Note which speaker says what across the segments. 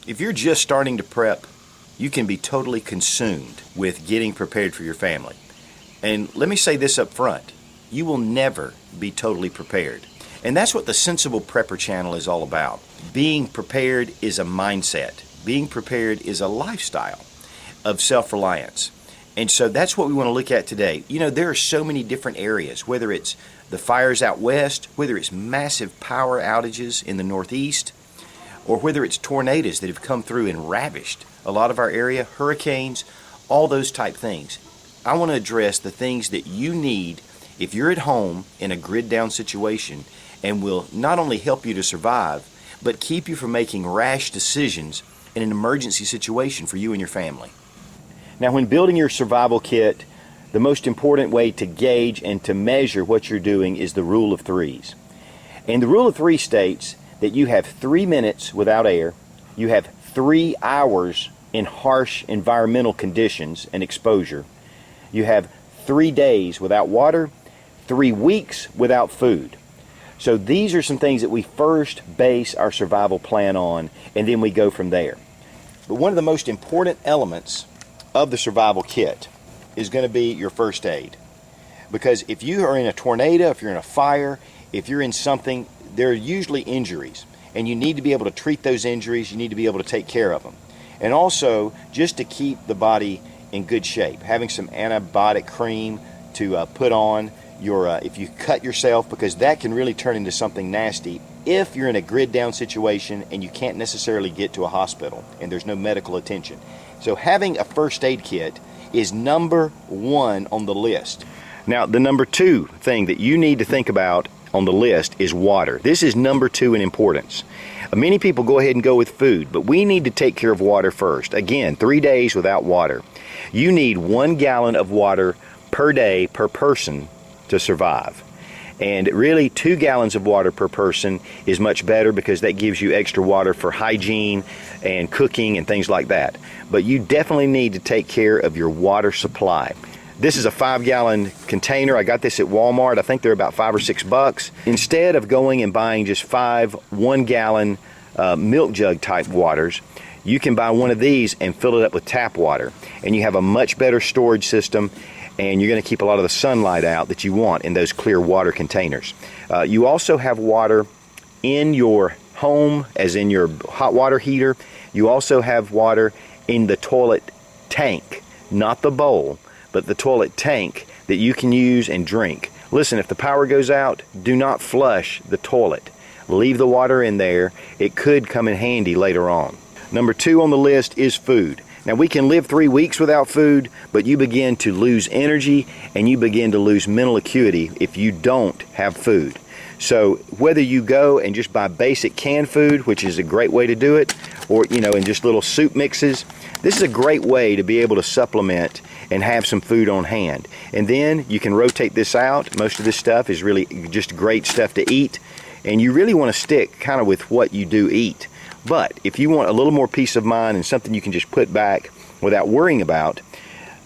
Speaker 1: If you're just starting to prep, you can be totally consumed with getting prepared for your family. And let me say this up front, you will never be totally prepared. And that's what the Sensible Prepper channel is all about. Being prepared is a mindset. Being prepared is a lifestyle of self-reliance. And so that's what we want to look at today. You know, there are so many different areas, whether it's the fires out west, whether it's massive power outages in the Northeast, or whether it's tornadoes that have come through and ravished a lot of our area, hurricanes, all those type things. I want to address the things that you need if you're at home in a grid down situation and will not only help you to survive, but keep you from making rash decisions in an emergency situation for you and your family. Now, when building your survival kit, the most important way to gauge and to measure what you're doing is the rule of threes. And the rule of three states that you have 3 minutes without air, you have 3 hours in harsh environmental conditions and exposure, you have 3 days without water, 3 weeks without food. So these are some things that we first base our survival plan on, and then we go from there. But one of the most important elements of the survival kit is going to be your first aid. Because if you are in a tornado, if you're in a fire, if you're in something, there are usually injuries, and you need to be able to treat those injuries. You need to be able to take care of them. And also, just to keep the body in good shape, having some antibiotic cream to put on your if you cut yourself, because that can really turn into something nasty if you're in a grid down situation and you can't necessarily get to a hospital and there's no medical attention. So having a first aid kit is number 1 on the list. Now, the number 2 thing that you need to think about on the list is water. This is number 2 in importance. Many people go ahead and go with food, but we need to take care of water first. Again, 3 days without water. You need 1 gallon of water per day per person to survive. And really 2 gallons of water per person is much better, because that gives you extra water for hygiene and cooking and things like that. But you definitely need to take care of your water supply. This is a 5-gallon container. I got this at Walmart. I think they're about $5 or $6. Instead of going and buying just 5 1-gallon milk jug type waters, you can buy one of these and fill it up with tap water. And you have a much better storage system, and you're going to keep a lot of the sunlight out that you want in those clear water containers. You also have water in your home, as in your hot water heater. You also have water in the toilet tank, not the bowl, but the toilet tank that you can use and drink. Listen, if the power goes out, do not flush the toilet. Leave the water in there. It could come in handy later on. Number 2 on the list is food. Now, we can live 3 weeks without food, but you begin to lose energy and you begin to lose mental acuity if you don't have food. So whether you go and just buy basic canned food, which is a great way to do it, or in just little soup mixes, this is a great way to be able to supplement and have some food on hand. And then you can rotate this out. Most of this stuff is really just great stuff to eat, and you really want to stick kind of with what you do eat. But if you want a little more peace of mind and something you can just put back without worrying about,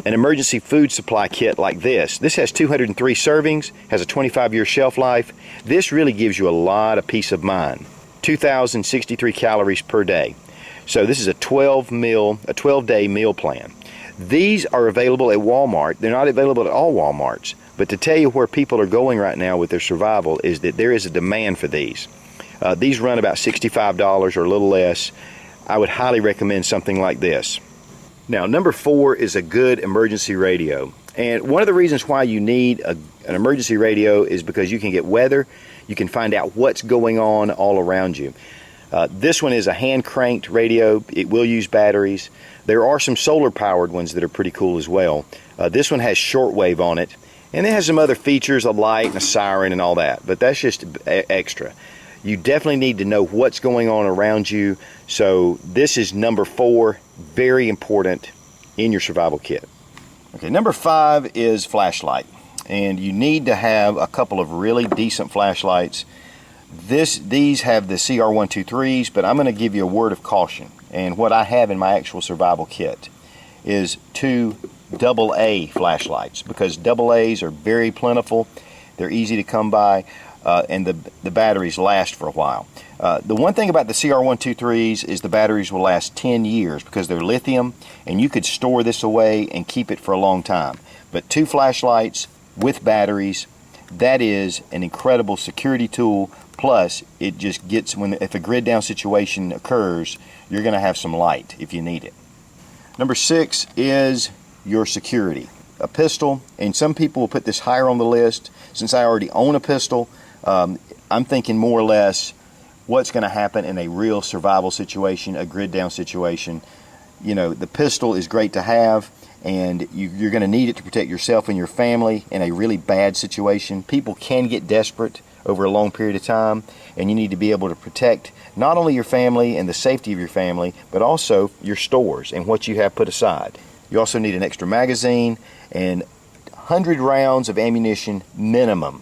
Speaker 1: an emergency food supply kit like this has 203 servings, has a 25-year shelf life. This really gives you a lot of peace of mind. 2,063 calories per day. So this is a 12-day meal plan. These are available at Walmart. They're not available at all Walmarts. But to tell you where people are going right now with their survival is that there is a demand for these. These run about $65 or a little less. I would highly recommend something like this. Now, number 4 is a good emergency radio. And one of the reasons why you need an emergency radio is because you can get weather. You can find out what's going on all around you. This one is a hand-cranked radio. It will use batteries. There are some solar-powered ones that are pretty cool as well. This one has shortwave on it, and it has some other features, a light and a siren and all that, but that's just extra. You definitely need to know what's going on around you, so this is number 4, very important in your survival kit. Okay, number 5 is flashlight, and you need to have a couple of really decent flashlights. These have the CR123s, but I'm going to give you a word of caution. And what I have in my actual survival kit is 2 AA flashlights, because AA's are very plentiful. They're easy to come by. and the batteries last for a while. The one thing about the CR123s is the batteries will last 10 years because they're lithium, and you could store this away and keep it for a long time. But 2 flashlights with batteries, that is an incredible security tool. Plus, it just gets, if a grid down situation occurs, you're going to have some light if you need it. Number 6 is your security. A pistol, and some people will put this higher on the list. Since I already own a pistol, I'm thinking more or less what's going to happen in a real survival situation, a grid down situation. You know, the pistol is great to have, and you're going to need it to protect yourself and your family in a really bad situation. People can get desperate over a long period of time, and you need to be able to protect not only your family and the safety of your family, but also your stores and what you have put aside. You also need an extra magazine and 100 rounds of ammunition minimum.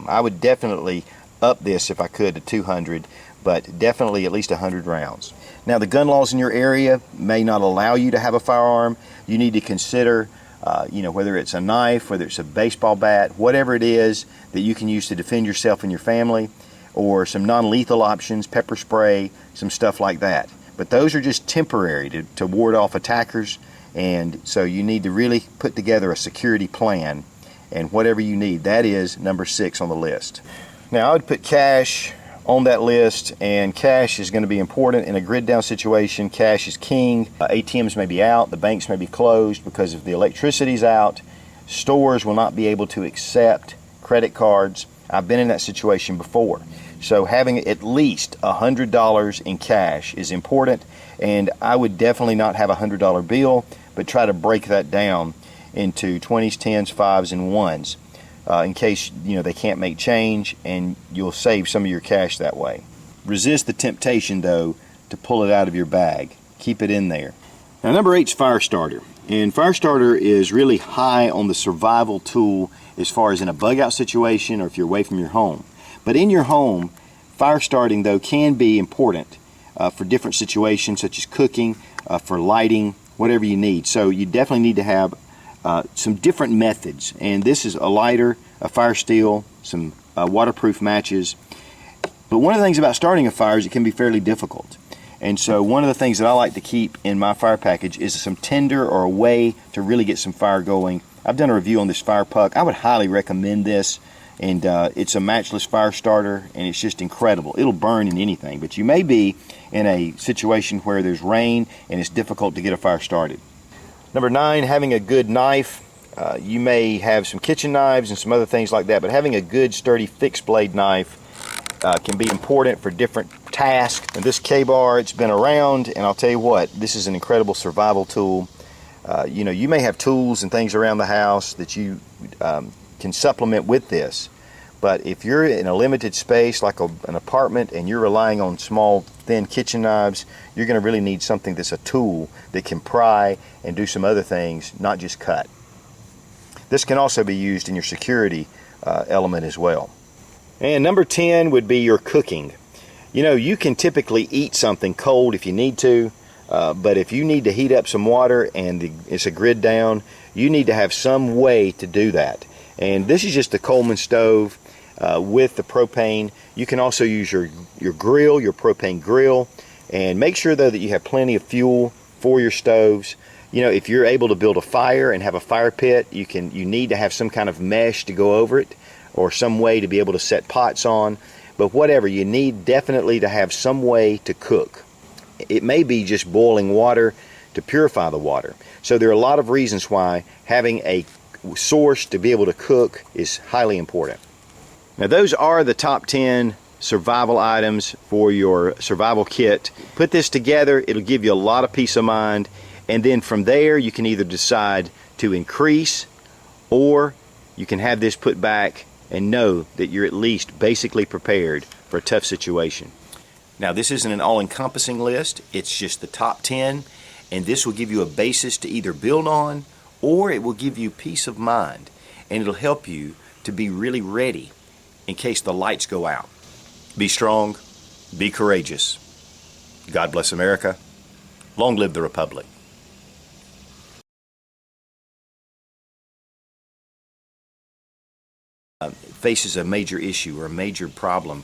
Speaker 1: I would definitely up this if I could to 200, but definitely at least 100 rounds. Now, the gun laws in your area may not allow you to have a firearm. You need to consider whether it's a knife, whether it's a baseball bat, whatever it is that you can use to defend yourself and your family, or some non-lethal options, pepper spray, some stuff like that. But those are just temporary to ward off attackers, and so you need to really put together a security plan, and whatever you need, that is number 6 on the list. Now, I would put cash on that list, and cash is going to be important in a grid down situation. Cash is king. ATMs may be out, the banks may be closed because if the electricity's out. Stores will not be able to accept credit cards. I've been in that situation before. So having at least $100 in cash is important, and I would definitely not have a $100 bill, but try to break that down into 20s, 10s, 5s, and 1s. In case they can't make change, and you'll save some of your cash that way. Resist the temptation, though, to pull it out of your bag. Keep it in there. Now, number 8 is fire starter, and fire starter is really high on the survival tool as far as in a bug out situation or if you're away from your home. But in your home, fire starting, though, can be important for different situations such as cooking, for lighting, whatever you need. So you definitely need to have some different methods, and this is a lighter, a fire steel, some waterproof matches. But one of the things about starting a fire is it can be fairly difficult, and so one of the things that I like to keep in my fire package is some tinder or a way to really get some fire going. I've done a review on this fire puck. I would highly recommend this, and it's a matchless fire starter, and it's just incredible. It'll burn in anything, but you may be in a situation where there's rain and it's difficult to get a fire started. Number 9, having a good knife. You may have some kitchen knives and some other things like that, but having a good, sturdy, fixed blade knife can be important for different tasks. And this K-bar, it's been around, and I'll tell you what, this is an incredible survival tool. You may have tools and things around the house that you can supplement with this, but if you're in a limited space like an apartment and you're relying on small, thin kitchen knives, you're going to really need something that's a tool that can pry and do some other things, not just cut. This can also be used in your security element as well. And number 10 would be your cooking. You can typically eat something cold if you need to, but if you need to heat up some water and it's a grid down, you need to have some way to do that. And this is just the Coleman stove with the propane. You can also use your grill, your propane grill, and make sure though that you have plenty of fuel for your stoves. If you're able to build a fire and have a fire pit, you need to have some kind of mesh to go over it or some way to be able to set pots on. But whatever, you need definitely to have some way to cook. It may be just boiling water to purify the water. So there are a lot of reasons why having a source to be able to cook is highly important. Now, those are the top 10 survival items for your survival kit. Put this together, it'll give you a lot of peace of mind, and then from there you can either decide to increase, or you can have this put back and know that you're at least basically prepared for a tough situation. Now, this isn't an all-encompassing list, it's just the top 10, and this will give you a basis to either build on, or it will give you peace of mind, and it'll help you to be really ready in case the lights go out. Be strong, be courageous. God bless America. Long live the Republic. faces a major issue or a major problem